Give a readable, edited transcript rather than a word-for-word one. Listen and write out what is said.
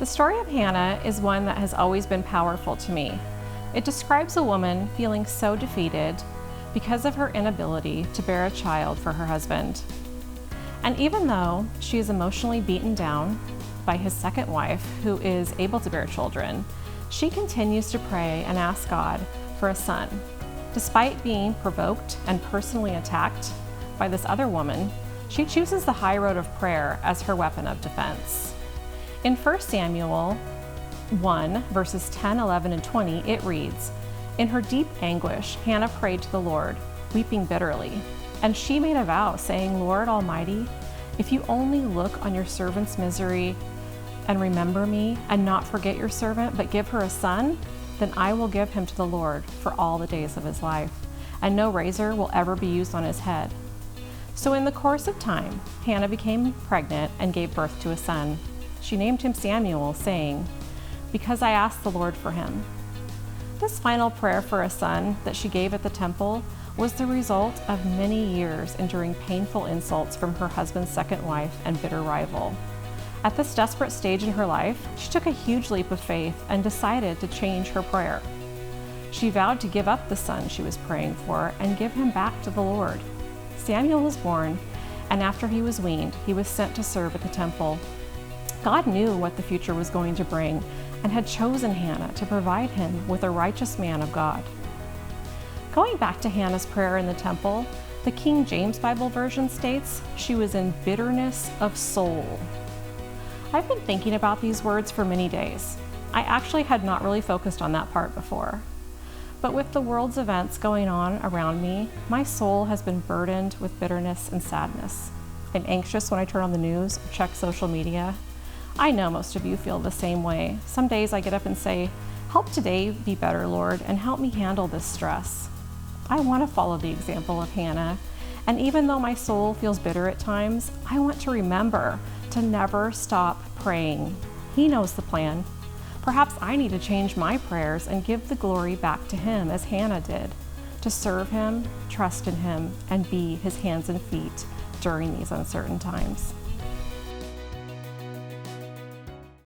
The story of Hannah is one that has always been powerful to me. It describes a woman feeling so defeated because of her inability to bear a child for her husband. And even though she is emotionally beaten down by his second wife, who is able to bear children, she continues to pray and ask God for a son. Despite being provoked and personally attacked by this other woman, she chooses the high road of prayer as her weapon of defense. In 1 Samuel 1, verses 10, 11, and 20, it reads, "In her deep anguish, Hannah prayed to the Lord, weeping bitterly. And she made a vow, saying, Lord Almighty, if you only look on your servant's misery and remember me, and not forget your servant, but give her a son, then I will give him to the Lord for all the days of his life, and no razor will ever be used on his head." So in the course of time, Hannah became pregnant and gave birth to a son. She named him Samuel, saying, "Because I asked the Lord for him." This final prayer for a son that she gave at the temple was the result of many years enduring painful insults from her husband's second wife and bitter rival. At this desperate stage in her life, she took a huge leap of faith and decided to change her prayer. She vowed to give up the son she was praying for and give him back to the Lord. Samuel was born, and after he was weaned, he was sent to serve at the temple. God knew what the future was going to bring and had chosen Hannah to provide him with a righteous man of God. Going back to Hannah's prayer in the temple, the King James Bible version states she was in bitterness of soul. I've been thinking about these words for many days. I actually had not really focused on that part before. But with the world's events going on around me, my soul has been burdened with bitterness and sadness. I'm anxious when I turn on the news or check social media. I know most of you feel the same way. Some days I get up and say, "Help today be better, Lord, and help me handle this stress." I want to follow the example of Hannah, and even though my soul feels bitter at times, I want to remember to never stop praying. He knows the plan. Perhaps I need to change my prayers and give the glory back to him as Hannah did, to serve him, trust in him, and be his hands and feet during these uncertain times.